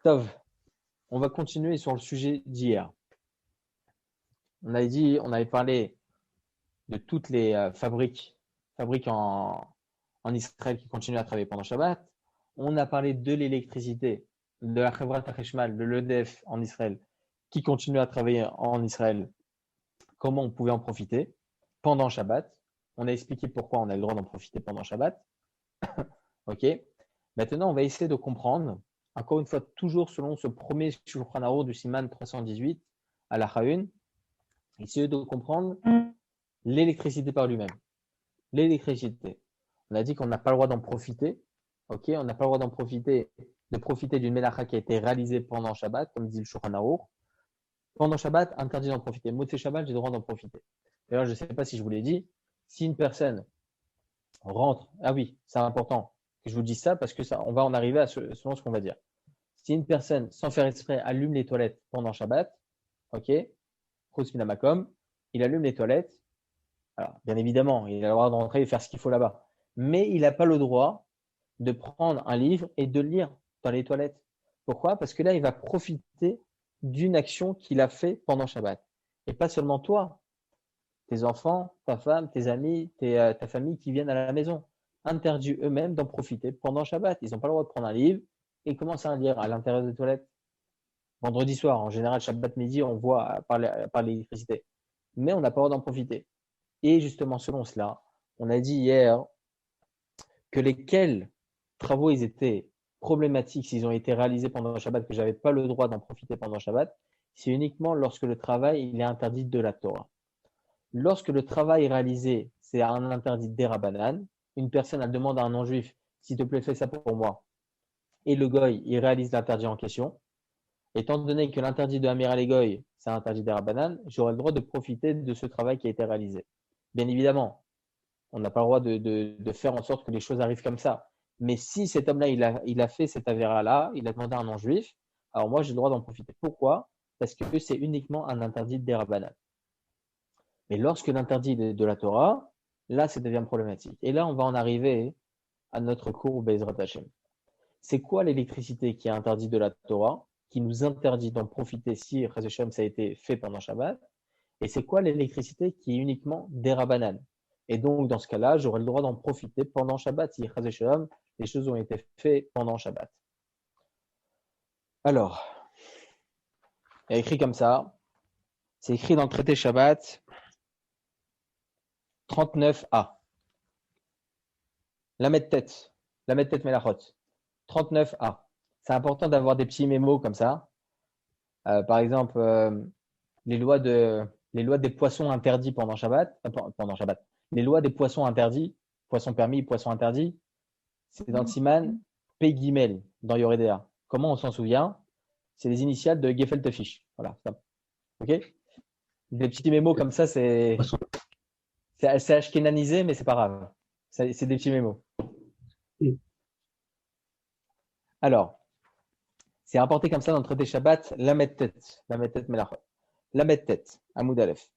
Tov, on va continuer sur le sujet d'hier. On avait parlé de toutes les fabriques en Israël qui continuent à travailler pendant Shabbat. On a parlé de l'électricité, de la Chevrat HaCheshmal, de l'EDF en Israël, qui continue à travailler en Israël. Comment on pouvait en profiter pendant Shabbat. On a expliqué pourquoi on a le droit d'en profiter pendant Shabbat. Ok. Maintenant, on va essayer de comprendre, encore une fois, toujours selon ce premier Shulchan Aruch du Siman 318 à la Chaun, essayer de comprendre l'électricité par lui-même. L'électricité. On a dit qu'on n'a pas le droit d'en profiter. Ok, on n'a pas le droit de profiter d'une mélacha qui a été réalisée pendant Shabbat, comme dit le Shulchan Aruch. Pendant Shabbat, interdit d'en profiter. Motzei Shabbat, j'ai le droit d'en profiter. D'ailleurs, je ne sais pas si je vous l'ai dit, si une personne rentre, ah oui, c'est important que je vous dise ça parce que ça, on va en arriver selon ce qu'on va dire. Si une personne, sans faire exprès, allume les toilettes pendant Shabbat, ok, il allume les toilettes. Alors, bien évidemment, il a le droit de rentrer et faire ce qu'il faut là-bas. Mais il n'a pas le droit de prendre un livre et de le lire dans les toilettes. Pourquoi? Parce que là, il va profiter d'une action qu'il a fait pendant Shabbat. Et pas seulement toi, tes enfants, ta femme, tes amis, ta famille qui viennent à la maison. Interdit eux-mêmes d'en profiter pendant Shabbat. Ils n'ont pas le droit de prendre un livre et commencer à lire à l'intérieur des toilettes. Vendredi soir, en général, Shabbat midi, on voit par l'électricité. Mais on n'a pas le droit d'en profiter. Et justement, selon cela, on a dit hier que lesquels travaux ils étaient problématiques s'ils ont été réalisés pendant le Shabbat, que j'avais pas le droit d'en profiter pendant le Shabbat, c'est uniquement lorsque le travail il est interdit de la Torah. Lorsque le travail est réalisé, c'est un interdit d'Erabanan, une personne elle demande à un non-juif, s'il te plaît, fais ça pour moi, et le goy, il réalise l'interdit en question. Étant donné que l'interdit de Amir al Goy, c'est un interdit d'Erabanan, j'aurai le droit de profiter de ce travail qui a été réalisé. Bien évidemment, on n'a pas le droit de faire en sorte que les choses arrivent comme ça. Mais si cet homme-là, il a fait cet avéra-là, il a demandé à un non-juif, alors moi, j'ai le droit d'en profiter. Pourquoi? Parce que c'est uniquement un interdit d'Erabanan. Mais lorsque l'interdit de la Torah, là, ça devient problématique. Et là, on va en arriver à notre cours Bezrat Hashem. C'est quoi l'électricité qui est interdite de la Torah, qui nous interdit d'en profiter si Hashem, ça a été fait pendant Shabbat? Et c'est quoi l'électricité qui est uniquement d'Erabanan? Et donc, dans ce cas-là, j'aurai le droit d'en profiter pendant Shabbat si Hashem, les choses ont été faites pendant Shabbat. Alors, il y a écrit comme ça, c'est écrit dans le traité Shabbat 39a. La tête Melachot, 39a. C'est important d'avoir des petits mémos comme ça. Par exemple, les lois des poissons interdits pendant Shabbat, les lois des poissons interdits, poissons permis, poissons interdits, c'est dans le Siman Pei Gimel, dans Yoredea. Comment on s'en souvient? C'est les initiales de Gefilte Fish. Voilà, ça. Ok? Des petits mémos comme ça, c'est ashkénanisé, mais c'est pas grave. C'est des petits mémos. Alors, c'est rapporté comme ça dans le traité Shabbat, Lamed Tet Melachot. Lamed Tet, Amoud Aleph.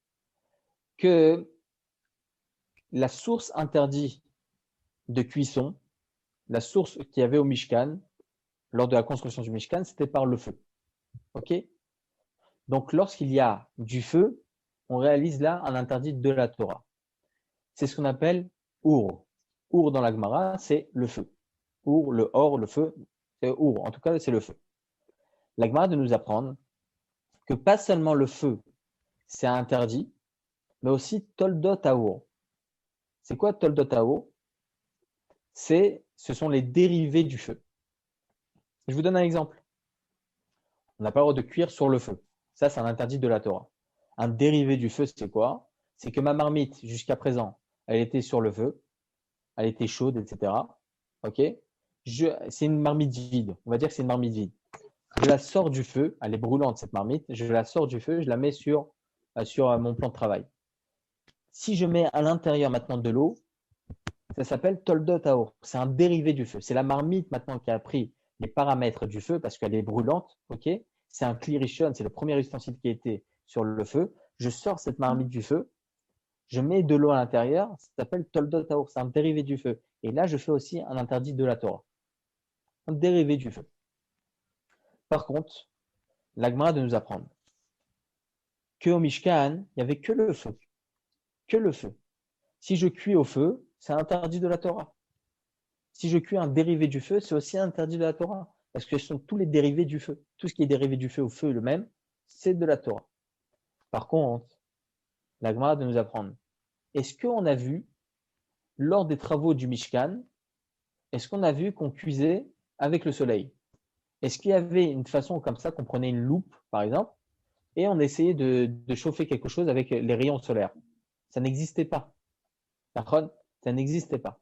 Que la source interdite de cuisson, la source qu'il y avait au Mishkan, lors de la construction du Mishkan, c'était par le feu. Ok? Donc, lorsqu'il y a du feu, on réalise là un interdit de la Torah. C'est ce qu'on appelle Our. Our dans la Gemara, c'est le feu. Our, le or, le feu, c'est Our. En tout cas, c'est le feu. La Gemara de nous apprendre que pas seulement le feu, c'est interdit, mais aussi Toldot Our. C'est quoi Toldot Our? Ce sont les dérivés du feu. Je vous donne un exemple. On n'a pas le droit de cuire sur le feu. Ça, c'est un interdit de la Torah. Un dérivé du feu, c'est quoi? C'est que ma marmite, jusqu'à présent, elle était sur le feu, elle était chaude, etc. Ok? C'est une marmite vide. On va dire que c'est une marmite vide. Je la sors du feu, elle est brûlante cette marmite. Je la sors du feu, je la mets sur mon plan de travail. Si je mets à l'intérieur maintenant de l'eau, ça s'appelle Toldot Aor. C'est un dérivé du feu. C'est la marmite maintenant qui a pris les paramètres du feu parce qu'elle est brûlante. Ok? C'est un klirishon, c'est le premier ustensile qui était sur le feu. Je sors cette marmite du feu, je mets de l'eau à l'intérieur, ça s'appelle Toldot Aor, c'est un dérivé du feu. Et là, je fais aussi un interdit de la Torah. Un dérivé du feu. Par contre, la Gemara de nous apprendre qu'au Mishkan, il n'y avait que le feu. Que le feu. Si je cuis au feu, c'est interdit de la Torah. Si je cuis un dérivé du feu, c'est aussi interdit de la Torah. Parce que ce sont tous les dérivés du feu. Tout ce qui est dérivé du feu au feu le même, c'est de la Torah. Par contre, la Gemara de nous apprendre. Est-ce qu'on a vu, lors des travaux du Mishkan, est-ce qu'on a vu qu'on cuisait avec le soleil? Est-ce qu'il y avait une façon comme ça qu'on prenait une loupe, par exemple, et on essayait de chauffer quelque chose avec les rayons solaires? Ça n'existait pas. D'accord? Ça n'existait pas.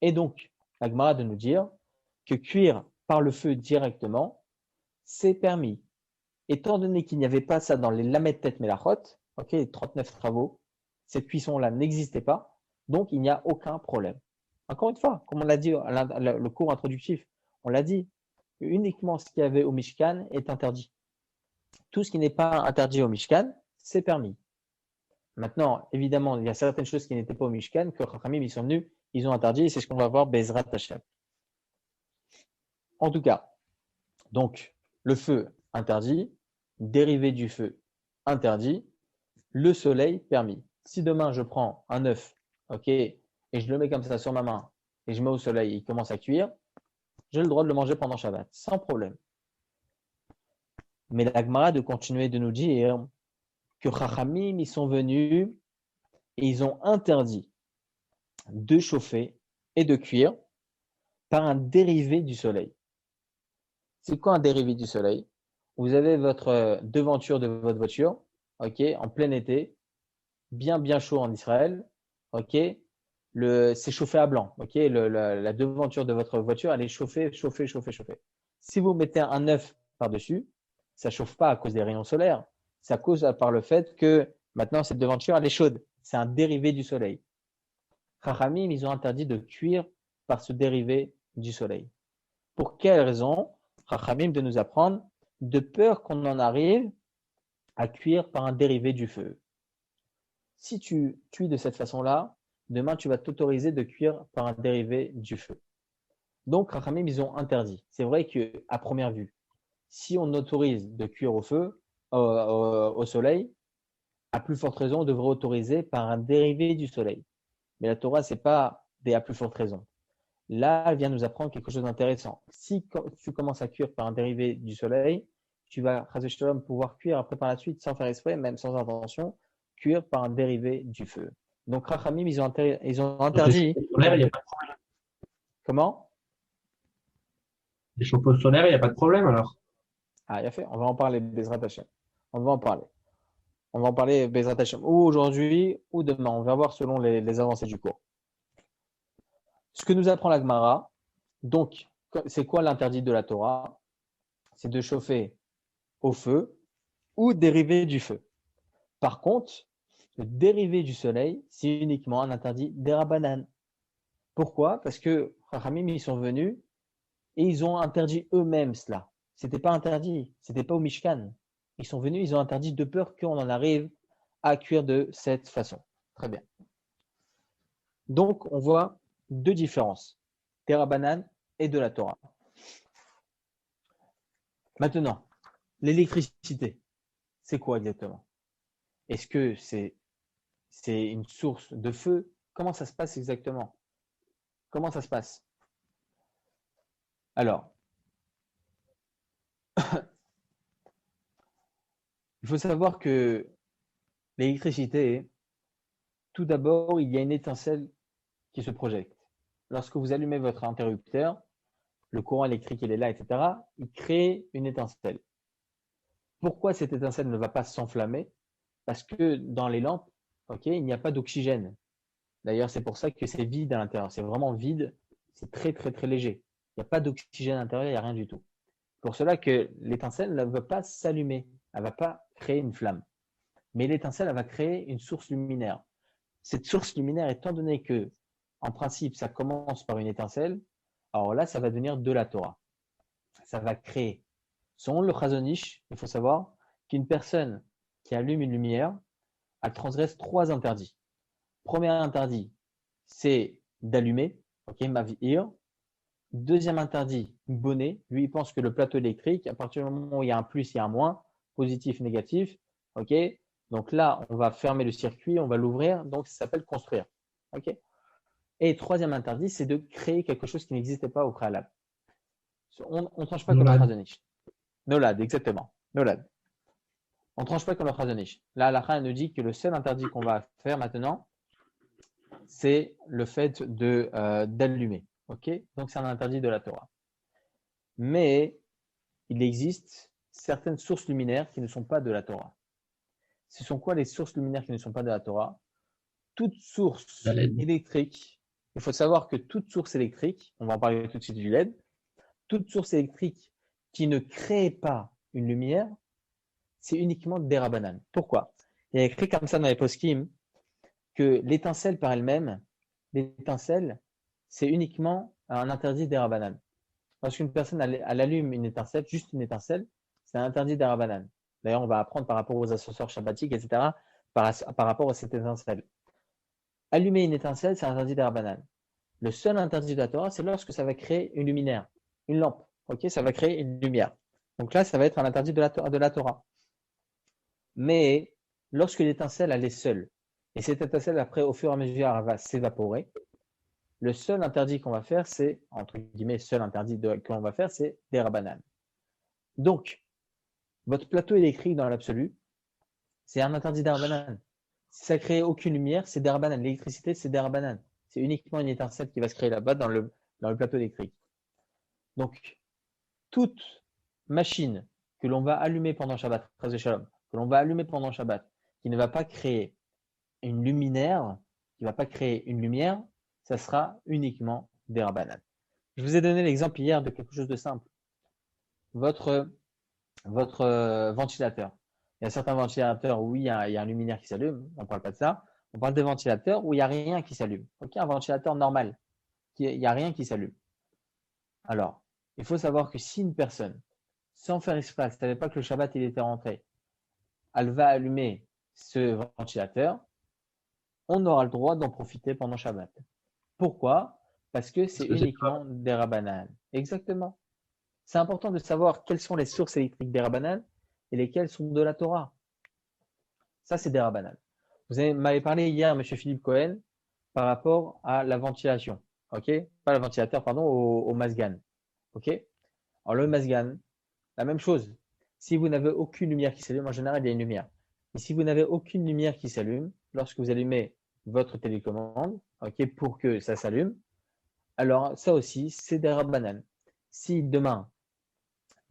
Et donc, la Gemara de nous dire que cuire par le feu directement, c'est permis. Étant donné qu'il n'y avait pas ça dans les Lamed Tet Melachot, ok, les 39 travaux, cette cuisson-là n'existait pas, donc il n'y a aucun problème. Encore une fois, comme on l'a dit, le cours introductif, on l'a dit, uniquement ce qu'il y avait au Mishkan est interdit. Tout ce qui n'est pas interdit au Mishkan, c'est permis. Maintenant, évidemment, il y a certaines choses qui n'étaient pas au Mishkan, que Chachamim, ils sont venus, ils ont interdit, et c'est ce qu'on va voir, Bezrat Hashem. En tout cas, donc, le feu interdit, dérivé du feu interdit, le soleil permis. Si demain je prends un œuf, ok, et je le mets comme ça sur ma main, et je mets au soleil, il commence à cuire, j'ai le droit de le manger pendant Shabbat, sans problème. Mais la Gemara de continuer de nous dire que Chachamim, ils sont venus et ils ont interdit de chauffer et de cuire par un dérivé du soleil. C'est quoi un dérivé du soleil? Vous avez votre devanture de votre voiture, ok, en plein été, bien chaud en Israël, ok, c'est chauffé à blanc, ok, la devanture de votre voiture, elle est chauffée. Si vous mettez un œuf par-dessus, ça chauffe pas à cause des rayons solaires, ça cause par le fait que maintenant cette devanture, elle est chaude. C'est un dérivé du soleil. Chachamim, ils ont interdit de cuire par ce dérivé du soleil. Pour quelle raison? Chachamim de nous apprendre, de peur qu'on en arrive à cuire par un dérivé du feu. Si tu cuis de cette façon-là, demain tu vas t'autoriser de cuire par un dérivé du feu. Donc, Chachamim, ils ont interdit. C'est vrai qu'à première vue, si on autorise de cuire au feu, au soleil, à plus forte raison, on devrait autoriser par un dérivé du soleil. Mais la Torah, c'est pas des à plus forte raison. Là, elle vient nous apprendre quelque chose d'intéressant. Si tu commences à cuire par un dérivé du soleil, tu vas, pouvoir cuire après par la suite, sans faire exprès, même sans intention, cuire par un dérivé du feu. Donc, Rachamim, ils ont interdit. Solaire, il n'y a pas de problème. Comment? Les chauffe-eau solaires, il n'y a pas de problème alors. Ah, il a fait. On va en parler, Bezrat Hashem. On va en parler. On va en parler, Bezrat Hashem, ou aujourd'hui, ou demain. On va voir selon les avancées du cours. Ce que nous apprend la Gemara, donc, c'est quoi l'interdit de la Torah? C'est de chauffer au feu ou dérivé du feu. Par contre, le dérivé du soleil, c'est uniquement un interdit des Rabbanan. Pourquoi? Parce que Chachamim, ils sont venus et ils ont interdit eux-mêmes cela. C'était pas interdit, c'était pas au Mishkan. Ils sont venus, ils ont interdit de peur qu'on en arrive à cuire de cette façon. Très bien. Donc, on voit deux différences, des Rabbanan et de la Torah. Maintenant, l'électricité, c'est quoi exactement? Est-ce que c'est une source de feu? Comment ça se passe exactement? Comment ça se passe? Alors, il faut savoir que l'électricité, tout d'abord, il y a une étincelle qui se projette. Lorsque vous allumez votre interrupteur, le courant électrique, il est là, etc., il crée une étincelle. Pourquoi cette étincelle ne va pas s'enflammer? Parce que dans les lampes, ok, il n'y a pas d'oxygène. D'ailleurs, c'est pour ça que c'est vide à l'intérieur. C'est vraiment vide, c'est très léger. Il n'y a pas d'oxygène à l'intérieur, il n'y a rien du tout. Pour cela que l'étincelle ne va pas s'allumer, elle ne va pas créer une flamme. Mais l'étincelle, elle va créer une source luminaire. Cette source luminaire, étant donné que, en principe, ça commence par une étincelle, alors là, ça va devenir de la Torah. Ça va créer. Selon le Chazon Ish, il faut savoir qu'une personne qui allume une lumière, elle transgresse 3 interdits. Premier interdit, c'est d'allumer, ok, mav'ir. Deuxième interdit, bonnet. Lui, il pense que le plateau électrique, à partir du moment où il y a un plus, il y a un moins, positif, négatif. OK? Donc là, on va fermer le circuit, on va l'ouvrir. Donc, ça s'appelle construire. OK? Et troisième interdit, c'est de créer quelque chose qui n'existait pas au préalable. On ne tranche pas comme la phrase Nomade. de Nietzsche. Nolad, exactement. Nolad. On ne tranche pas comme la phrase de Nietzsche. Là, la nous dit que le seul interdit qu'on va faire maintenant, c'est le fait d'allumer. OK? Donc, c'est un interdit de la Torah. Mais il existe certaines sources luminaires qui ne sont pas de la Torah. Ce sont quoi les sources luminaires qui ne sont pas de la Torah? Toute La source LED. électrique, il faut savoir que toute source électrique, on va en parler tout de suite du LED, toute source électrique qui ne crée pas une lumière, c'est uniquement des rabanan. Pourquoi? Il y a écrit comme ça dans les poskim que l'étincelle par elle-même, l'étincelle, c'est uniquement un interdit des rabanan. Lorsqu'une personne elle allume une étincelle, juste une étincelle, c'est un interdit des rabanan. D'ailleurs, on va apprendre par rapport aux ascenseurs shabbatiques, etc., par rapport à cette étincelle. Allumer une étincelle, c'est un interdit des rabanan. Le seul interdit de la Torah, c'est lorsque ça va créer une luminaire, une lampe. Ok, ça va créer une lumière. Donc là, ça va être un interdit de la Torah. Mais lorsque l'étincelle, elle est seule, et cette étincelle, après, au fur et à mesure, elle va s'évaporer, le seul interdit qu'on va faire, c'est, entre guillemets, seul interdit qu'on va faire, c'est des rabanan. Donc, votre plateau électrique dans l'absolu, c'est un interdit des rabanan. Si ça ne crée aucune lumière, c'est des rabanan. L'électricité, c'est des rabanan. C'est uniquement une étincelle qui va se créer là-bas dans le plateau électrique. Donc, toute machine que l'on va allumer pendant Shabbat, que l'on va allumer pendant Shabbat, qui ne va pas créer une luminaire, qui ne va pas créer une lumière, ça sera uniquement des rabanan. Je vous ai donné l'exemple hier de quelque chose de simple. Votre ventilateur. Il y a certains ventilateurs où il y a un luminaire qui s'allume, on ne parle pas de ça. On parle de ventilateurs où il n'y a rien qui s'allume. Ok, un ventilateur normal, il n'y a rien qui s'allume. Alors, il faut savoir que si une personne, sans faire exprès, elle ne savait pas que le Shabbat il était rentré, elle va allumer ce ventilateur, on aura le droit d'en profiter pendant Shabbat. Pourquoi? Parce que c'est Parce que c'est pas. uniquement des rabanan. Exactement. C'est important de savoir quelles sont les sources électriques des rabanan et lesquelles sont de la Torah. Ça, c'est des rabanan. Vous m'avez parlé hier, M. Philippe Cohen, par rapport à la ventilation. OK? Pas le ventilateur, pardon, au masgan. OK? Alors, le masgan, la même chose. Si vous n'avez aucune lumière qui s'allume, en général, il y a une lumière. Mais si vous n'avez aucune lumière qui s'allume, lorsque vous allumez votre télécommande, OK, pour que ça s'allume, alors ça aussi, c'est des rabanan. Si demain,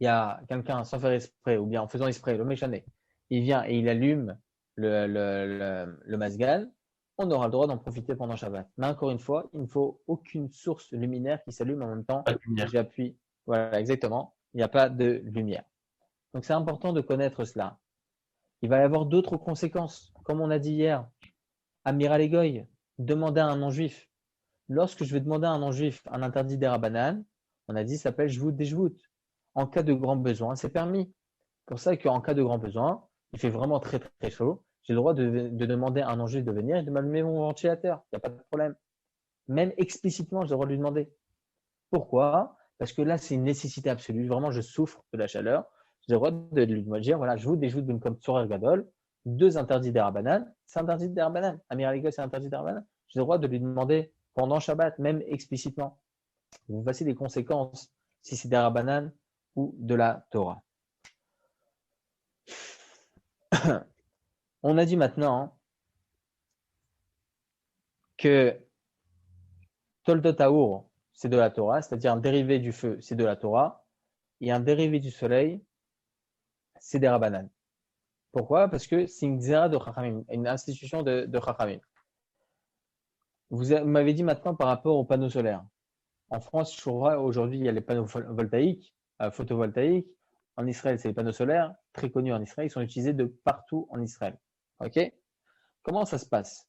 il y a quelqu'un sans faire exprès, ou bien en faisant exprès, le méchané, il vient et il allume le masgal, on aura le droit d'en profiter pendant Shabbat. Mais encore une fois, il ne faut aucune source luminaire qui s'allume en même temps Pas de que lumière. j'appuie. Voilà, exactement. Il n'y a pas de lumière. Donc c'est important de connaître cela. Il va y avoir d'autres conséquences. Comme on a dit hier, Amiral Egoy, demander à un non-juif. Lorsque je vais demander à un non-juif un interdit des rabanan, on a dit ça s'appelle jvout des jvout. En cas de grand besoin, c'est permis. Pour ça qu'en cas de grand besoin, il fait vraiment très très chaud, j'ai le droit de demander à un non-juif de venir et de m'allumer mon ventilateur. Il n'y a pas de problème. Même explicitement, j'ai le droit de lui demander. Pourquoi? Parce que là, c'est une nécessité absolue. Vraiment, je souffre de la chaleur. J'ai le droit de lui dire, voilà, je vous des joues d'une comme Tzorer Gadol, deux interdits des rabanan, c'est interdit des rabanan. Amir Aligo, c'est interdit des rabanan. J'ai le droit de lui demander pendant Shabbat, même explicitement. Vous voici les conséquences si c'est des rabanan ou de la Torah. On a dit maintenant que Toldot Haour, c'est de la Torah, c'est-à-dire un dérivé du feu, c'est de la Torah, et un dérivé du soleil, c'est des rabanan. Pourquoi? Parce que c'est une xéra de Chachamim, une institution de Chachamim. Vous m'avez dit maintenant par rapport aux panneaux solaires. En France, je crois, aujourd'hui, il y a les panneaux photovoltaïques. En Israël, c'est les panneaux solaires, très connus en Israël. Ils sont utilisés de partout en Israël. OK? Comment ça se passe?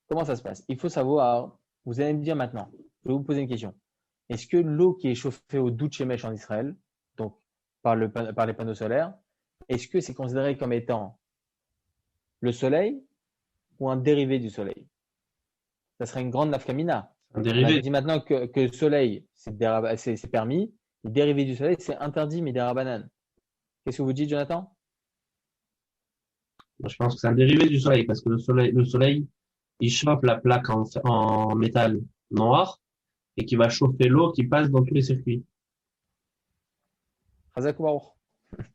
Comment ça se passe? Il faut savoir, vous allez me dire maintenant, je vais vous poser une question. Est-ce que l'eau qui est chauffée au dout Shemesh en Israël, donc par les panneaux solaires, est-ce que c'est considéré comme étant le soleil ou un dérivé du soleil? Ça serait une grande nafkamina. Un On a dérivé. dit maintenant que le soleil, c'est permis. Le dérivé du soleil, c'est interdit, mais banane. Qu'est-ce que vous dites, Jonathan? Moi, je pense que c'est un dérivé du soleil parce que le soleil, il chauffe la plaque en métal noir et qui va chauffer l'eau qui passe dans tous les circuits. Chazak Baruch.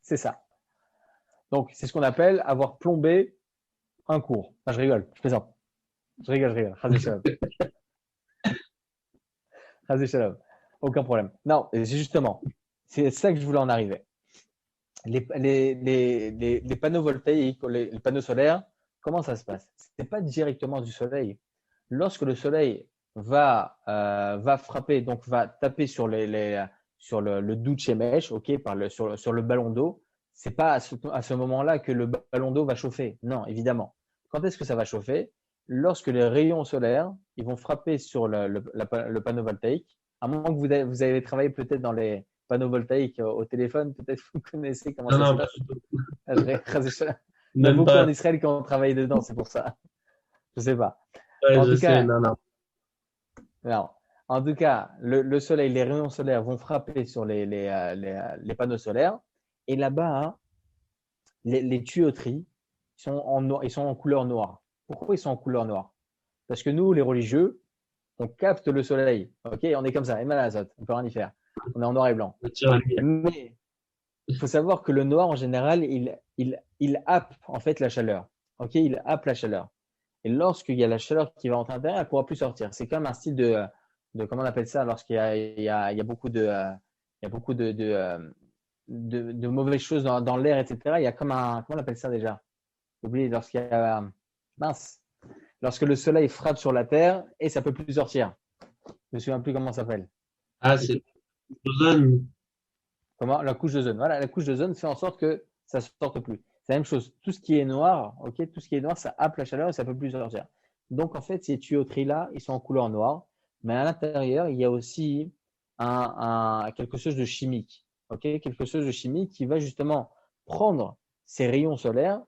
C'est ça. Donc, c'est ce qu'on appelle avoir plombé un cours. Enfin, je rigole, je plaisante. Je rigole, je rigole. Chazé shalom. Chazé shalom. Aucun problème. Non, c'est justement, c'est ça que je voulais en arriver. Les panneaux voltaïques, les panneaux solaires, comment ça se passe? Ce n'est pas directement du soleil. Lorsque le soleil va frapper, donc va taper sur, sur le douche mèche, okay, sur le ballon d'eau, c'est pas à ce moment-là que le ballon d'eau va chauffer. Non, évidemment. Quand est-ce que ça va chauffer? Lorsque les rayons solaires ils vont frapper sur le panneau voltaïque, à moins que vous avez travaillé peut-être dans les panneaux voltaïques au téléphone, peut-être vous connaissez comment Non, ça se non, pas passe. du tout. Il y en a Même beaucoup en pas. Israël qui ont travaillé dedans, c'est pour ça. Je sais pas. Ouais, En je tout sais, cas, non, non. non. En tout cas, le soleil, les rayons solaires vont frapper sur les panneaux solaires. Et là-bas, hein, les tuyauteries ils sont en couleur noire. Pourquoi ils sont en couleur noire? Parce que nous, les religieux, on capte le soleil. Ok, on est comme ça, et malazot, on peut rien y faire. On est en noir et blanc. Je tire la lumière. Mais il faut savoir que le noir, en général, il happe en fait la chaleur. Ok, il happe la chaleur. Et lorsqu'il y a la chaleur qui va entrer à l'intérieur, elle ne pourra plus sortir. C'est comme un style comment on appelle ça, lorsqu'il y a beaucoup de mauvaises choses dans l'air, etc. Il y a comme comment on appelle ça déjà? J'ai oublié, lorsqu'il y a, mince, lorsque le soleil frappe sur la terre et ça ne peut plus sortir. Je ne me souviens plus comment ça s'appelle. Ah, c'est l'ozone. Comment? La couche d'ozone. Voilà, la couche d'ozone fait en sorte que ça ne sorte plus. C'est la même chose. Tout ce qui est noir, ok, tout ce qui est noir, ça happe la chaleur et ça ne peut plus sortir. Donc, en fait, ces tuyauteries-là, ils sont en couleur noire, mais à l'intérieur, il y a aussi quelque chose de chimique, ok, quelque chose de chimique qui va justement prendre ces rayons solaires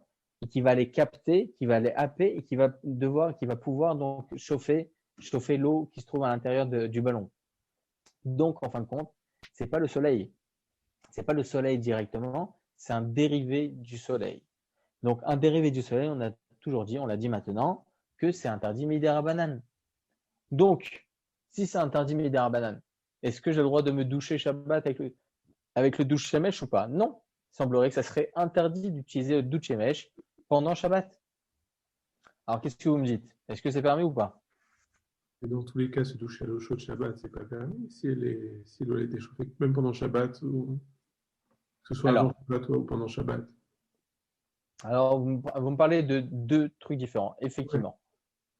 et qui va les capter, qui va les happer et qui va pouvoir donc chauffer l'eau qui se trouve à l'intérieur du ballon. Donc, en fin de compte, c'est pas le soleil. C'est pas le soleil directement, c'est un dérivé du soleil. Donc, un dérivé du soleil, on a toujours dit, on l'a dit maintenant, que c'est interdit midera banane. Donc, si c'est interdit midera banane, est-ce que j'ai le droit de me doucher Shabbat avec le douche shemesh ou pas? Non. Il semblerait que ça serait interdit d'utiliser le douche shemesh pendant Shabbat. Alors, qu'est-ce que vous me dites? Est-ce que c'est permis ou pas? Et dans tous les cas, se doucher à l'eau chaude Shabbat, c'est pas permis. Si l'eau a été chauffée, même pendant Shabbat, ou que ce soit avant Alors, Shabbat ou pendant Shabbat. vous me parlez de deux trucs différents, Ouais. effectivement.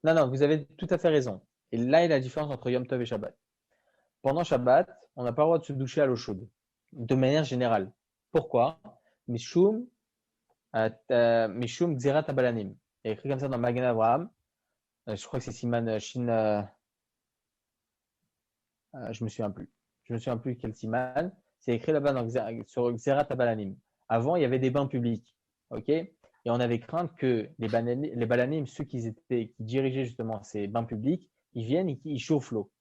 Non, non, vous avez tout à fait raison. Et là est la différence entre Yom Tov et Shabbat. Pendant Shabbat, on n'a pas le droit de se doucher à l'eau chaude, de manière générale. Pourquoi? Mishum, Mishum Gzerat Abalanim. Il y a écrit comme ça dans Magen Avraham. Je crois que c'est Siman Shin. Je me souviens plus. Je me souviens plus quel Siman. C'est écrit là-bas sur Gzerat Abalanim. Avant, il y avait des bains publics. Ok? Et on avait crainte que les balanim, ceux qui dirigeaient justement ces bains publics, ils viennent et ils chauffent l'eau.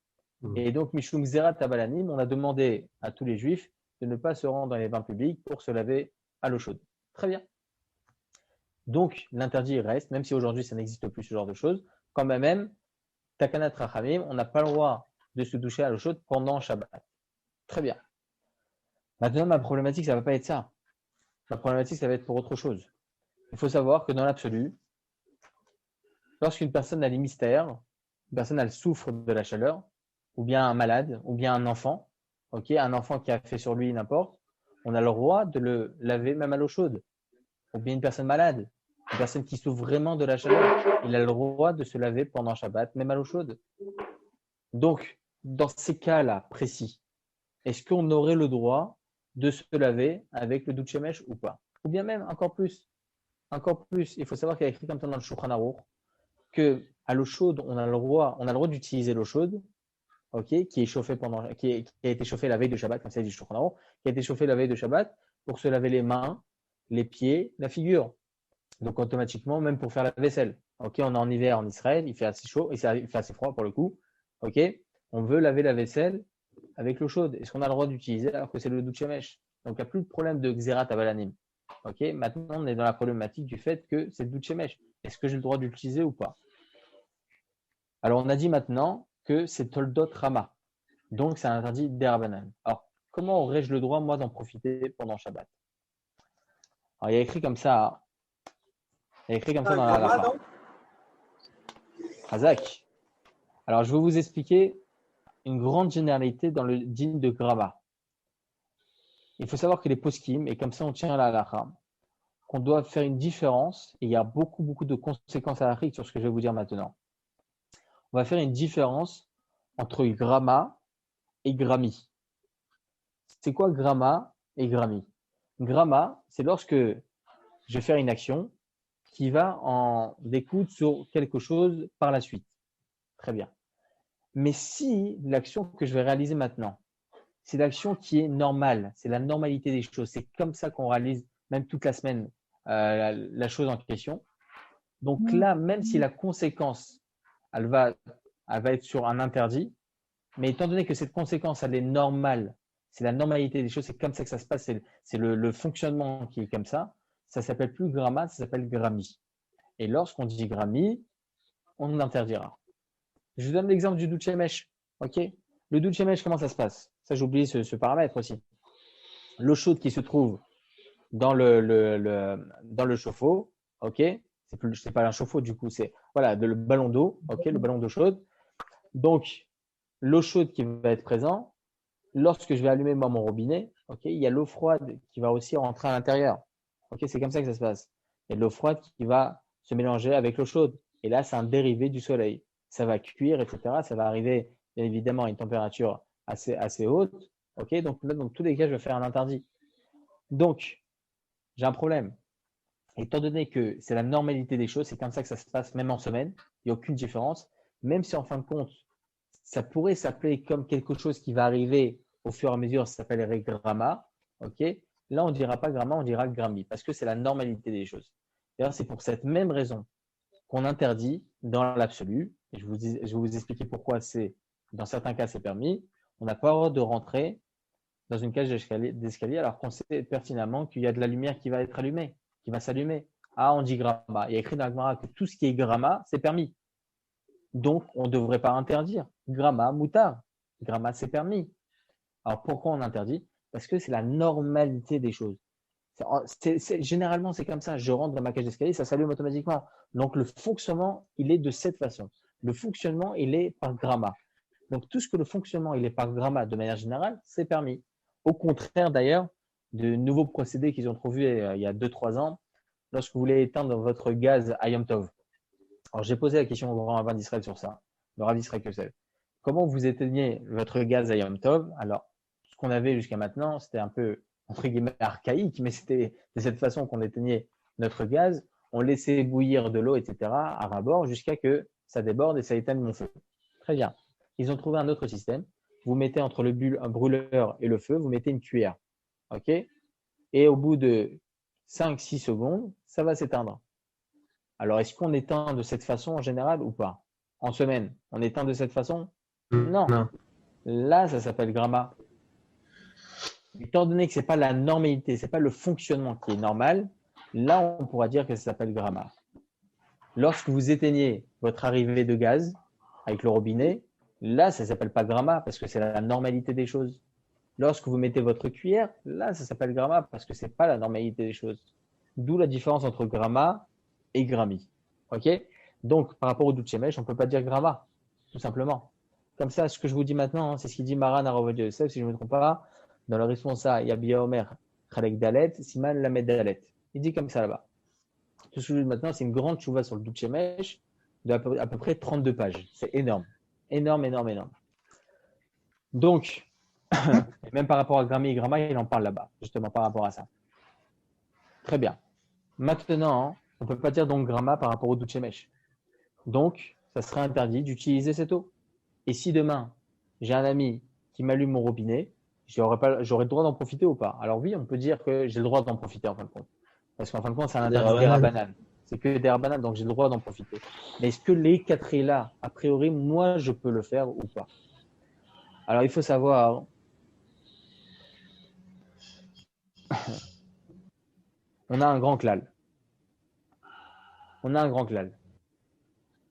Et donc, Mishum Zerat Abalanim, on a demandé à tous les juifs de ne pas se rendre dans les bains publics pour se laver à l'eau chaude. Très bien. Donc, l'interdit reste, même si aujourd'hui ça n'existe plus ce genre de choses. Quand même, Takanat Rachamim, on n'a pas le droit de se doucher à l'eau chaude pendant Shabbat. Très bien. Maintenant, ma problématique, ça ne va pas être ça. Ma problématique, ça va être pour autre chose. Il faut savoir que dans l'absolu, lorsqu'une personne a les mystères, une personne elle souffre de la chaleur, ou bien un malade, ou bien un enfant, un enfant qui a fait sur lui n'importe, on a le droit de le laver même à l'eau chaude. Ou bien une personne malade, une personne qui souffre vraiment de la chaleur, il a le droit de se laver pendant Shabbat, même à l'eau chaude. Donc, dans ces cas-là précis, est-ce qu'on aurait le droit de se laver avec le douche mèche ou pas? Ou bien même encore plus, il faut savoir qu'il y a écrit comme ça dans le Shulchan Aruch que à l'eau chaude, on a le droit d'utiliser l'eau chaude, qui est chauffée qui a été chauffée la veille de Shabbat, comme ça dit Shulchan Aruch, qui a été chauffée la veille de Shabbat pour se laver les mains, les pieds, la figure. Donc automatiquement, même pour faire la vaisselle. On est en hiver en Israël, il fait assez chaud, il fait assez froid pour le coup. Ok? On veut laver la vaisselle avec l'eau chaude. Est-ce qu'on a le droit d'utiliser alors que c'est le douche mèche? Donc, il n'y a plus de problème de xérat à balanim. Ok? Maintenant, on est dans la problématique du fait que c'est le douche mèche. Est-ce que j'ai le droit d'utiliser ou pas? Alors, on a dit maintenant que c'est Toldot Rama. Donc, c'est un interdit d'Erabanan. Alors, comment aurais-je le droit, moi, d'en profiter pendant Shabbat? Alors, il y a écrit comme ça. Il y a écrit comme ça dans la halakha. Hazak. Alors, je vais vous expliquer une grande généralité dans le din de Grama. Il faut savoir que les poskim, et comme ça on tient à la halakha, qu'on doit faire une différence, et il y a beaucoup de conséquences halakhiques sur ce que je vais vous dire maintenant. On va faire une différence entre Grama et Grami. C'est quoi Grama et Grami? Grama, c'est lorsque je vais faire une action qui va en découdre sur quelque chose par la suite. Très bien. Mais si l'action que je vais réaliser maintenant, c'est l'action qui est normale, c'est la normalité des choses, c'est comme ça qu'on réalise même toute la semaine la chose en question. Donc là, même si la conséquence, elle va être sur un interdit, mais étant donné que cette conséquence, elle est normale, c'est la normalité des choses, c'est comme ça que ça se passe, c'est le fonctionnement qui est comme ça s'appelle plus gramma, ça s'appelle grammi. Et lorsqu'on dit grammi, on interdira. Je vous donne l'exemple du douche-mèche. Ok? Le douche-mèche, comment ça se passe? Ça, j'ai oublié ce paramètre aussi. L'eau chaude qui se trouve dans le chauffe-eau, ok? C'est pas un chauffe-eau du coup, c'est voilà, le ballon d'eau, ok? Le ballon d'eau chaude. Donc, l'eau chaude qui va être présente, lorsque je vais allumer moi, mon robinet, ok? Il y a l'eau froide qui va aussi rentrer à l'intérieur. Ok? C'est comme ça que ça se passe. Il y a de l'eau froide qui va se mélanger avec l'eau chaude. Et là, c'est un dérivé du soleil. Ça va cuire, etc. Ça va arriver, bien évidemment, à une température assez haute. Ok? Donc là, dans tous les cas, je vais faire un interdit. Donc, j'ai un problème. Étant donné que c'est la normalité des choses, c'est comme ça que ça se passe même en semaine, il n'y a aucune différence. Même si en fin de compte, ça pourrait s'appeler comme quelque chose qui va arriver au fur et à mesure, ça s'appellerait gramma. Ok? Là, on ne dira pas gramma, on dira grammi, parce que c'est la normalité des choses. D'ailleurs, c'est pour cette même raison qu'on interdit dans l'absolu. Et je vais vous expliquer pourquoi dans certains cas, c'est permis. On n'a pas le droit de rentrer dans une cage d'escalier alors qu'on sait pertinemment qu'il y a de la lumière qui va être allumée, qui va s'allumer. Ah, on dit gramma. Il y a écrit dans la Gemara que tout ce qui est gramma, c'est permis. Donc, on ne devrait pas interdire. Gramma, moutard. Gramma, c'est permis. Alors, pourquoi on interdit? Parce que c'est la normalité des choses. Généralement, c'est comme ça. Je rentre dans ma cage d'escalier, ça s'allume automatiquement. Donc, le fonctionnement, il est de cette façon. Le fonctionnement, il est par gramma. Donc, tout ce que le fonctionnement, il est par gramma de manière générale, c'est permis. Au contraire, d'ailleurs, de nouveaux procédés qu'ils ont trouvés il y a 2-3 ans, lorsque vous voulez éteindre votre gaz à Yom Tov. Alors, j'ai posé la question au grand rabbin d'Israël sur ça, le rabbin d'Israël Kessel. Comment vous éteignez votre gaz à Yom Tov? Alors, ce qu'on avait jusqu'à maintenant, c'était un peu, entre guillemets, archaïque, mais c'était de cette façon qu'on éteignait notre gaz. On laissait bouillir de l'eau, etc., à ras-bord, jusqu'à que ça déborde et ça éteigne mon feu. Très bien. Ils ont trouvé un autre système. Vous mettez entre un brûleur et le feu, vous mettez une cuillère. OK? Et au bout de 5-6 secondes, ça va s'éteindre. Alors, est-ce qu'on éteint de cette façon en général ou pas? En semaine, on éteint de cette façon? Non. Là, ça s'appelle gramma. Étant donné que ce n'est pas la normalité, ce n'est pas le fonctionnement qui est normal, là, on pourra dire que ça s'appelle gramma. Lorsque vous éteignez votre arrivée de gaz avec le robinet, là, ça ne s'appelle pas gramma parce que c'est la normalité des choses. Lorsque vous mettez votre cuillère, là, ça s'appelle gramma parce que ce n'est pas la normalité des choses. D'où la différence entre gramma et grammi. Ok? Donc, par rapport au douche-mèche, on ne peut pas dire gramma, tout simplement. Comme ça, ce que je vous dis maintenant, c'est ce qu'il dit Maran Aravad Yosef, si je ne me trompe pas, dans le responsable Yabia Omer Khalek Dalet, Siman Lamed Dalet. Il dit comme ça là-bas. Tout ce que je vous dis maintenant, c'est une grande chouva sur le douche-mèche de à peu près 32 pages. C'est énorme. Énorme. Donc, même par rapport à grammi et gramma, il en parle là-bas, justement par rapport à ça. Très bien. Maintenant, on ne peut pas dire donc gramma par rapport au douche-mèche. Donc, ça serait interdit d'utiliser cette eau. Et si demain, j'ai un ami qui m'allume mon robinet, j'aurais le droit d'en profiter ou pas? Alors oui, on peut dire que j'ai le droit d'en profiter en fin de compte. Parce qu'en fin de compte, c'est un interdit des rabbanan. C'est que des rabbanan, donc j'ai le droit d'en profiter. Mais est-ce que les 4 là, a priori, moi, je peux le faire ou pas? Alors, il faut savoir, on a un grand klal. On a un grand klal.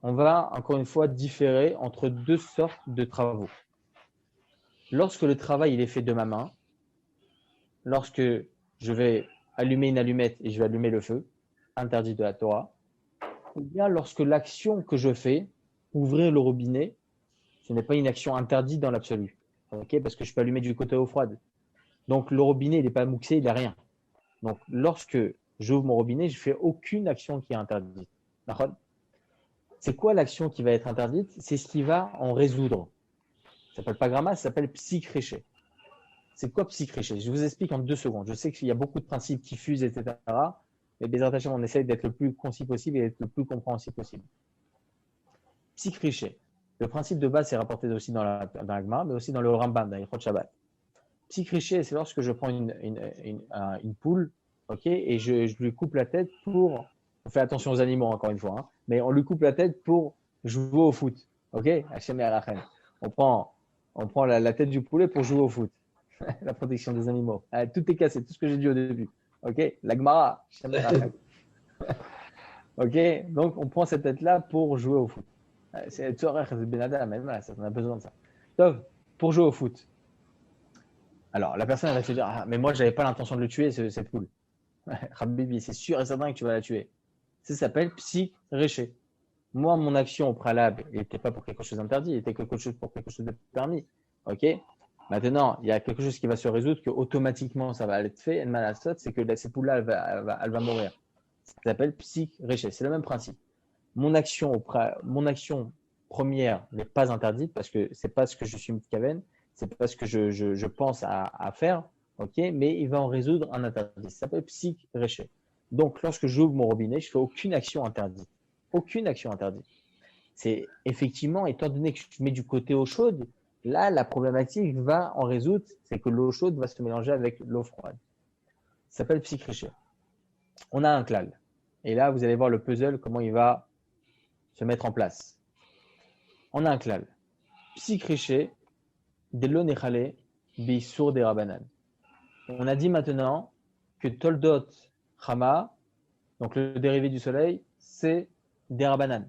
On va, encore une fois, différer entre deux sortes de travaux. Lorsque le travail il est fait de ma main, lorsque je vais allumer une allumette et je vais allumer le feu, interdit de la Torah, ou bien lorsque l'action que je fais, ouvrir le robinet, ce n'est pas une action interdite dans l'absolu. Okay, parce que je peux allumer du côté eau froide. Donc le robinet, il n'est pas mouxé, il n'a rien. Donc lorsque j'ouvre mon robinet, je ne fais aucune action qui est interdite. D'accord ? C'est quoi l'action qui va être interdite? C'est ce qui va en résoudre. Ça s'appelle pas gramma, ça s'appelle psychréché. C'est quoi psychréché? Je vous explique en 2 secondes. Je sais qu'il y a beaucoup de principes qui fusent, etc. Mais des attachements, on essaye d'être le plus concis possible et d'être le plus compréhensible possible. Psychréché. Le principe de base, c'est rapporté aussi dans la Gemara, mais aussi dans le Rambam, dans l'Ilchot Shabbat. Psychréché, c'est lorsque je prends une poule, ok, et je lui coupe la tête pour. On fait attention aux animaux, encore une fois, hein, mais on lui coupe la tête pour jouer au foot. Ok? Hachem et Arachem. On prend la tête du poulet pour jouer au foot. La protection des animaux. Tout est cassé, tout ce que j'ai dit au début. Ok? La Gemara. Hachem et Arachem. Ok? Donc, on prend cette tête-là pour jouer au foot. C'est Tzorech Ben Adam, on a besoin de ça. Donc, pour jouer au foot. Alors, la personne elle va se dire, ah, mais moi, je n'avais pas l'intention de le tuer, cette poule. Habibi, c'est sûr et certain que tu vas la tuer. Ça s'appelle psych-réché. Moi, mon action au préalable, il n'était pas pour quelque chose d'interdit, il était quelque chose pour quelque chose de permis. Ok? Maintenant, il y a quelque chose qui va se résoudre, que automatiquement, ça va être fait. C'est que cette poule-là, elle va mourir. Ça s'appelle psych-réché. C'est le même principe. Mon action première n'est pas interdite parce que c'est pas ce que je suis mitkaven, c'est pas ce que je pense à faire, ok, mais il va en résoudre un interdit. Ça s'appelle psych-réché. Donc, lorsque j'ouvre mon robinet, je fais aucune action interdite. Aucune action interdite. C'est effectivement, étant donné que je mets du côté eau chaude, là, la problématique va en résoudre, c'est que l'eau chaude va se mélanger avec l'eau froide. Ça s'appelle psych-réché. On a un klal. Et là, vous allez voir le puzzle, comment il va se mettre en place. On a un klal. Psychréché, de l'onechale, bissour des rabanan. On a dit maintenant que toldot chama, donc le dérivé du soleil, c'est des rabanan.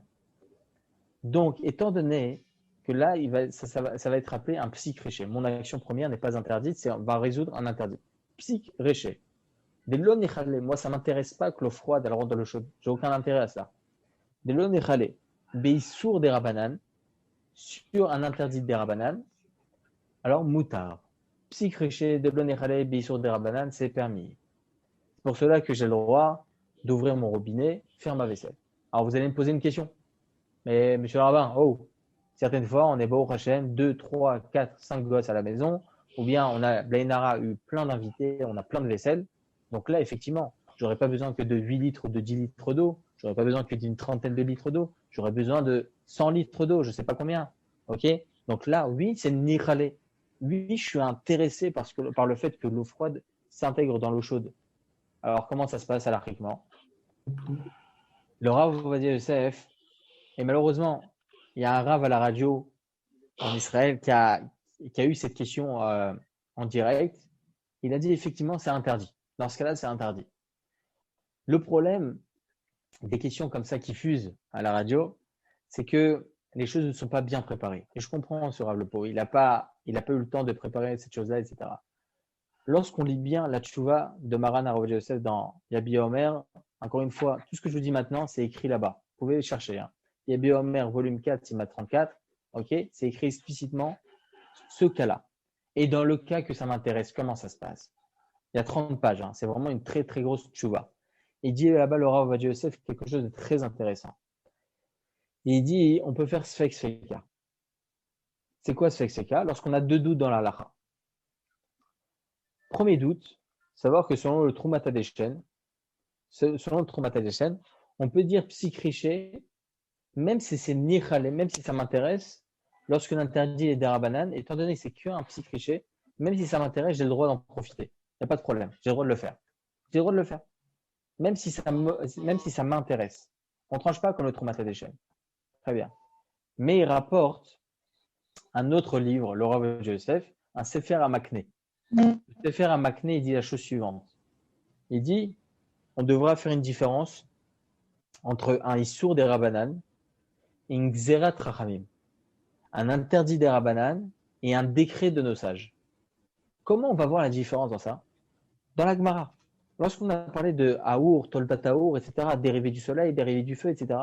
Donc, étant donné que là, ça va être appelé un psychréché. Mon action première n'est pas interdite, on va résoudre un interdit. Psychréché. De l'onechale, moi, ça ne m'intéresse pas que l'eau froide, elle rentre dans l'eau chaude. J'ai aucun intérêt à ça. De l'onechale, Beissour des Rabanan, sur un interdit des Rabanan, alors moutar. Psychréché de l'onechale, Beissour des Rabanan, c'est permis. C'est pour cela que j'ai le droit d'ouvrir mon robinet, faire ma vaisselle. Alors vous allez me poser une question. Mais monsieur le rabbin, certaines fois, on est beau Hachem, 2, 3, 4, 5 gosses à la maison, ou bien on a, Blainara a eu plein d'invités, on a plein de vaisselle. Donc là, effectivement, j'aurais pas besoin que de 8 litres ou de 10 litres d'eau. J'aurais pas besoin que d'une trentaine de litres d'eau. J'aurais besoin de 100 litres d'eau, je sais pas combien. Ok? Donc là, oui, c'est niralé. Oui, je suis intéressé par le fait que l'eau froide s'intègre dans l'eau chaude. Alors, comment ça se passe alariquement? Le Rav Ovadia Yosef, et malheureusement, il y a un Rav à la radio en Israël qui a eu cette question en direct. Il a dit effectivement, c'est interdit. Dans ce cas-là, c'est interdit. Le problème des questions comme ça qui fusent à la radio, c'est que les choses ne sont pas bien préparées. Et je comprends ce Rav Lepo. Il n'a pas eu le temps de préparer cette chose-là, etc. Lorsqu'on lit bien la tchouva de Maran Arav Yosef dans Yabi Omer, encore une fois, tout ce que je vous dis maintenant, c'est écrit là-bas. Vous pouvez le chercher. Hein. Yabi Omer, volume 4, Sima 34. Ok, c'est écrit explicitement ce cas-là. Et dans le cas que ça m'intéresse, comment ça se passe? Il y a 30 pages. Hein. C'est vraiment une très, très grosse tchouva. Il dit là-bas, le Rav Ovadia Yosef, quelque chose de très intéressant. Il dit, on peut faire Sfek Sfeka. C'est quoi Sfek Sfeka? Lorsqu'on a 2 doutes dans la lacha. Premier doute, savoir que selon le Trumat Hadeshen, on peut dire psychriché, même si c'est nirale, même si ça m'intéresse, lorsque l'interdit est d'Arabanan, étant donné que c'est qu'un psychriché, même si ça m'intéresse, j'ai le droit d'en profiter. Il n'y a pas de problème, j'ai le droit de le faire. J'ai le droit de le faire. même si ça m'intéresse. On ne tranche pas comme le Troumat Hadeshen. Très bien. Mais il rapporte un autre livre, le Rav Yosef, un Sefer Hamakneh. Le Sefer Hamakneh, il dit la chose suivante. Il dit, on devra faire une différence entre un Issour des Rabbanan et une Xerat Rachamim. Un interdit des Rabbanan et un décret de nos sages. Comment on va voir la différence dans ça? Dans la Gemara. Lorsqu'on a parlé de Aour, Toldat Aour, etc., dérivé du soleil, dérivé du feu, etc.,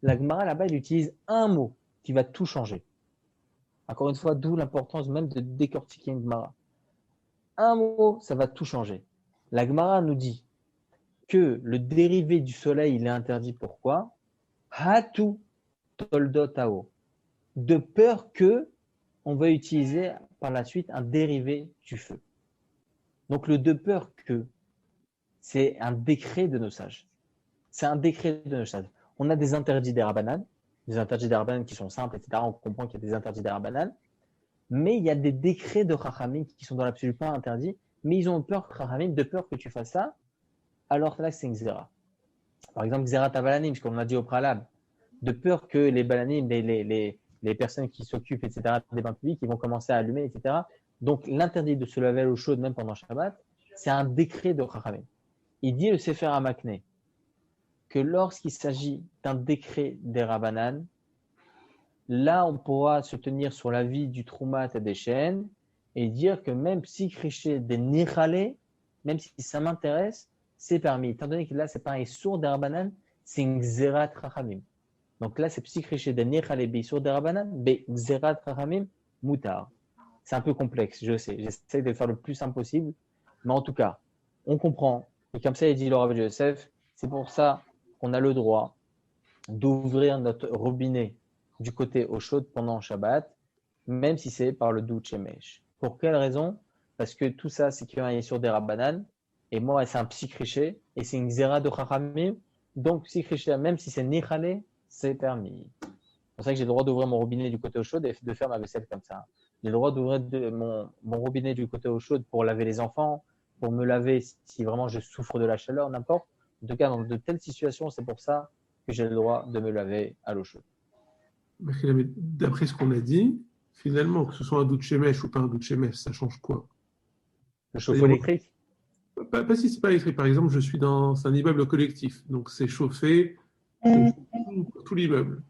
la Gemara là-bas, elle utilise un mot qui va tout changer. Encore une fois, d'où l'importance même de décortiquer une Gemara. Un mot, ça va tout changer. La Gemara nous dit que le dérivé du soleil, il est interdit. Pourquoi? Hatu Toldot Aour. De peur que on va utiliser par la suite un dérivé du feu. Donc le de peur que, c'est un décret de nos sages. C'est un décret de nos sages. On a des interdits des Rabbanan, qui sont simples, etc. On comprend qu'il y a des interdits des Rabbanan, mais il y a des décrets de Chachamim qui sont dans l'absolu pas interdits, mais ils ont peur, Chachamim, de peur que tu fasses ça, alors là c'est une Xéra. Par exemple, Xérat Balanim, comme on a dit au préalable, de peur que les Balanim, les personnes qui s'occupent, etc., des bains publics, ils vont commencer à allumer, etc. Donc l'interdit de se laver à l'eau chaude, même pendant Shabbat, c'est un décret de Chachamim. Il dit le Sefer Hamakneh que lorsqu'il s'agit d'un décret des Rabbanan, là on pourra se tenir sur l'avis du Troumat Hadeshen et dire que même si kriché des Nirale, même si ça m'intéresse, c'est permis. Étant donné que là c'est pas un sourd des Rabbanan, c'est une Xerat Rachamim. Donc là c'est psychriché des Nirale be sourd des Rabbanan, be Xerat Rachamim mutar. C'est un peu complexe, je sais. J'essaie de le faire le plus simple possible, mais en tout cas, on comprend. Et comme ça, il dit le Rav Yosef, c'est pour ça qu'on a le droit d'ouvrir notre robinet du côté eau chaude pendant Shabbat, même si c'est par le doux Shemesh. Pour quelle raison? Parce que tout ça, c'est qu'il y a sur des Rabbanan, et moi, c'est un psychriché, et c'est une Xéra de Chachamim, donc psychriché, même si c'est Nichale, c'est permis. C'est pour ça que j'ai le droit d'ouvrir mon robinet du côté eau chaude et de faire ma vaisselle comme ça. J'ai le droit d'ouvrir mon robinet du côté eau chaude pour laver les enfants, pour me laver si vraiment je souffre de la chaleur, n'importe. En tout cas, dans de telles situations, c'est pour ça que j'ai le droit de me laver à l'eau chaude. D'après ce qu'on a dit, finalement, que ce soit un doute Shemesh ou pas un doute Shemesh, ça change quoi? Le chauffe-eau électrique? Pas si c'est pas électrique. Par exemple, je suis dans un immeuble collectif, donc c'est chauffé pour tout l'immeuble.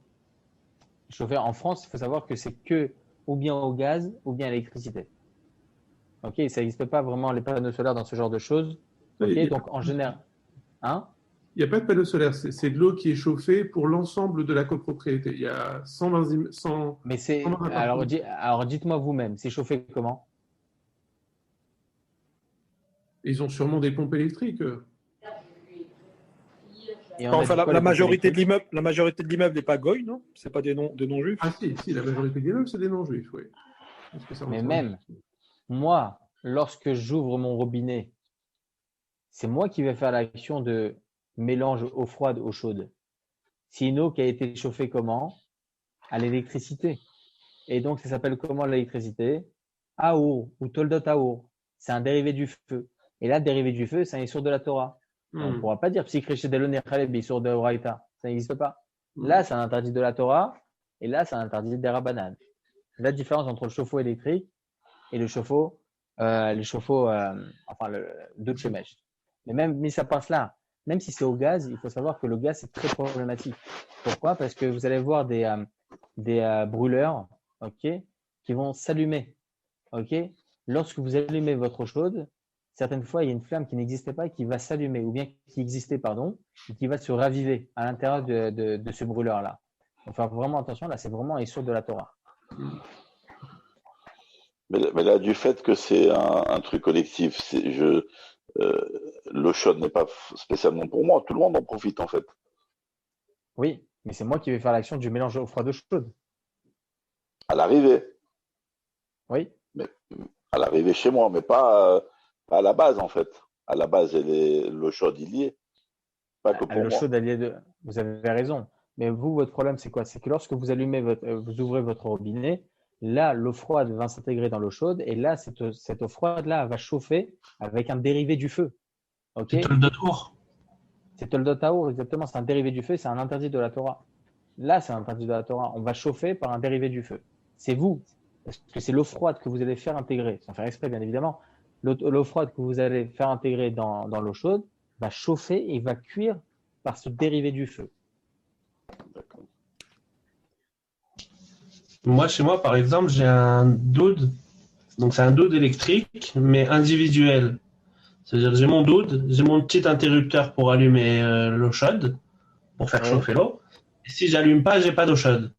Chauffer en France, il faut savoir que c'est que ou bien au gaz ou bien à l'électricité. Ok, ça n'existe pas vraiment les panneaux solaires dans ce genre de choses. Ok, donc en général, hein? Il n'y a pas de panneau solaire, c'est de l'eau qui est chauffée pour l'ensemble de la copropriété. Il y a 120. Mais c'est. Alors dites-moi vous-même, c'est chauffé comment? Ils ont sûrement des pompes électriques. Enfin, la majorité de l'immeuble n'est pas goy, non? C'est pas des non-juifs? Ah si, la majorité de l'immeuble, c'est des non-juifs, oui. Mais même, moi, lorsque j'ouvre mon robinet, c'est moi qui vais faire l'action de mélange eau froide, eau chaude. C'est une eau qui a été chauffée comment? À l'électricité. Et donc, ça s'appelle comment l'électricité? Aour ou Toldot Aour. C'est un dérivé du feu. Et là, dérivé du feu, c'est un issour de la Torah. On ne pourra pas dire psychriché de l'onechaleb, issour de Horaïta. Ça n'existe pas. Là, c'est un interdit de la Torah. Et là, c'est un interdit des Rabbanan. La différence entre le chauffe-eau électrique et le chauffe-eau, enfin, le doute Shemesh. Mais même mis ça par cela, même si c'est au gaz, il faut savoir que le gaz, c'est très problématique. Pourquoi? Parce que vous allez voir des brûleurs, ok, qui vont s'allumer. Ok? Lorsque vous allumez votre eau chaude, certaines fois, il y a une flamme qui n'existait pas et qui va s'allumer, ou bien qui existait, pardon, et qui va se raviver à l'intérieur de ce brûleur-là. Il faut faire vraiment attention, là, c'est vraiment un issour de la Torah. Mais là, du fait que c'est un truc collectif, l'eau chaude n'est pas spécialement pour moi, tout le monde en profite en fait. Oui, mais c'est moi qui vais faire l'action du mélange eau froide eau chaude. À l'arrivée. Oui. Mais à l'arrivée chez moi, mais pas à la base en fait. À la base, l'eau chaude il y est. Pas que pour l'eau moi. chaude, elle y est vous avez raison. Mais vous, votre problème, c'est quoi? C'est que lorsque vous allumez vous ouvrez votre robinet, là, l'eau froide va s'intégrer dans l'eau chaude et là, cette eau froide-là va chauffer avec un dérivé du feu. Ok? C'est Toldot Aour. C'est Toldot Taour, exactement. C'est un dérivé du feu, c'est un interdit de la Torah. Là, c'est un interdit de la Torah. On va chauffer par un dérivé du feu. C'est vous, parce que c'est l'eau froide que vous allez faire intégrer, sans faire exprès, bien évidemment. L'eau froide que vous allez faire intégrer dans l'eau chaude va chauffer et va cuire par ce dérivé du feu. D'accord. Moi, chez moi, par exemple, j'ai un doude. Donc, c'est un doude électrique, mais individuel. C'est-à-dire, j'ai mon doude, j'ai mon petit interrupteur pour allumer l'eau chaude, pour faire Ouais. chauffer l'eau. Et si j'allume pas, j'ai pas d'eau chaude.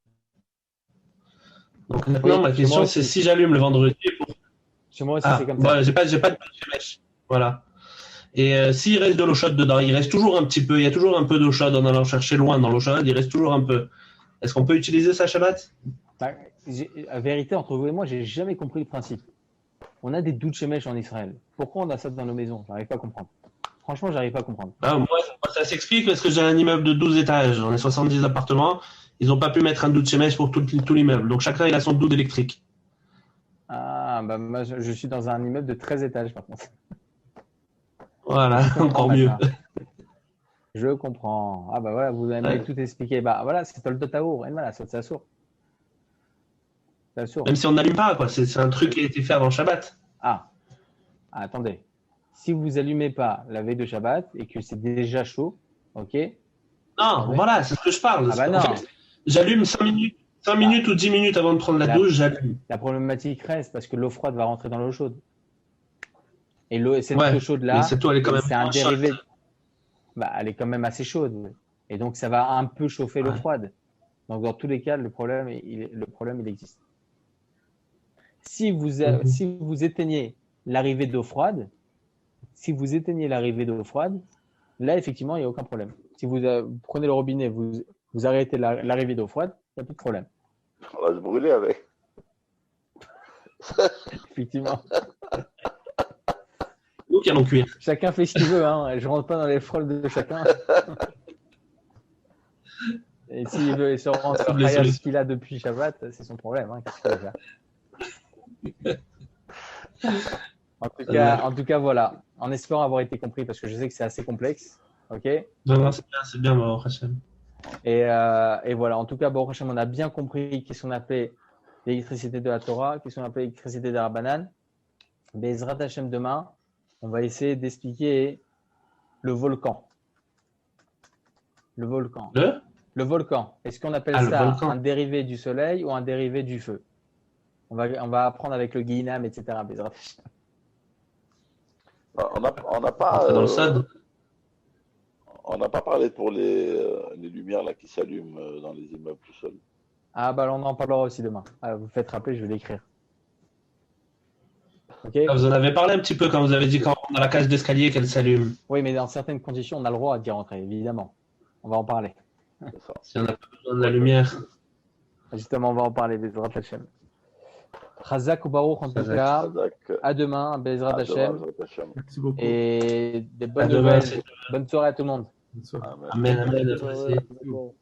Donc, maintenant, Oui, ma chez moi question, aussi. c'est si j'allume le vendredi. Chez moi aussi, Ah, c'est comme bon, ça. j'ai pas de mèche. Voilà. Et s'il reste de l'eau chaude dedans, il reste toujours un petit peu, il y a toujours un peu d'eau chaude en allant chercher loin dans l'eau chaude, il reste toujours un peu. Est-ce qu'on peut utiliser ça Shabbat? Bah, la vérité, entre vous et moi, j'ai jamais compris le principe. On a des douches mèches en Israël. Pourquoi on a ça dans nos maisons? J'arrive pas à comprendre. Franchement, j'arrive pas à comprendre. Ah, moi, ça s'explique parce que j'ai un immeuble de 12 étages, on est 70 appartements, ils n'ont pas pu mettre un douche mèche pour tout l'immeuble. Donc chacun il a son doude électrique. Ah, bah, moi, je suis dans un immeuble de 13 étages, par contre. Voilà, Je comprends encore mieux. maintenant. Je comprends. Ah, bah voilà, vous avez Ouais. tout expliqué. Bah voilà, c'est Toldot Taour. Et voilà, c'est sourd. C'est sourd. Même si on n'allume pas, quoi. C'est un truc qui a été fait avant Shabbat. Ah, attendez. Si vous allumez pas la veille de Shabbat et que c'est déjà chaud, ok? Non, Ouais. voilà, c'est ce que je parle. Ah bah En non. fait, j'allume 5 minutes ou 10 minutes avant de prendre la La- douche, j'allume. La problématique reste parce que l'eau froide va rentrer dans l'eau chaude. Et cette Ouais, eau chaude mais là, cette eau, elle est quand même c'est un moins chaude. dérivé. Bah, elle est quand même assez chaude. Et donc, ça va un peu chauffer l'eau Ouais. froide. Donc, dans tous les cas, le problème, il existe. Si vous éteignez l'arrivée d'eau froide, là, effectivement, il n'y a aucun problème. Si vous prenez le robinet, vous arrêtez l'arrivée d'eau froide, il n'y a plus de problème. On va se brûler avec. Effectivement. Nous qui allons cuire. Chacun fait ce qu'il veut. Hein. Je rentre pas dans les frôles de chacun. Et s'il veut se rendre Toutes les à ce solutions. qu'il a depuis Shabbat, c'est son problème. Hein. Qu'est-ce qu'il va faire en tout cas, voilà. En espérant avoir été compris, parce que je sais que c'est assez complexe. Ok. Non, c'est bien, Baruch Hashem. Et voilà. En tout cas, Baruch Hashem, on a bien compris qu'est-ce qu'on appelait l'électricité de la Torah, qu'est-ce qu'on appelait l'électricité de Rabbanan. Bezrat Hashem, demain, on va essayer d'expliquer le volcan. Le volcan. Le volcan. Est-ce qu'on appelle le ça volcan. un dérivé du soleil ou un dérivé du feu? On va apprendre avec le Guinam, etc. Bezrat Hashem. On n'a pas, Dans le SAD. on n'a pas parlé pour les lumières là qui s'allument dans les immeubles tout seuls. Ah bah on en parlera aussi demain. Ah, vous faites rappeler, je vais l'écrire. Ok. Vous en avez parlé un petit peu quand vous avez dit quand on a la cage d'escalier qu'elle s'allume. Oui, mais dans certaines conditions, on a le droit d'y rentrer, évidemment. On va en parler. C'est ça. Si on n'a pas besoin de la lumière. Justement, on va en parler, Bezrat Hashem. Chazak ou Baruch, en tout Chazak. cas. Razak, À demain, Bezrat à demain, Hashem. Bezrat Hashem. Merci beaucoup. Et des bonnes À demain, nouvelles. c'est- Bonne soirée à tout le monde. Bonne soirée. Amen. Amen, amen. Merci. Merci beaucoup.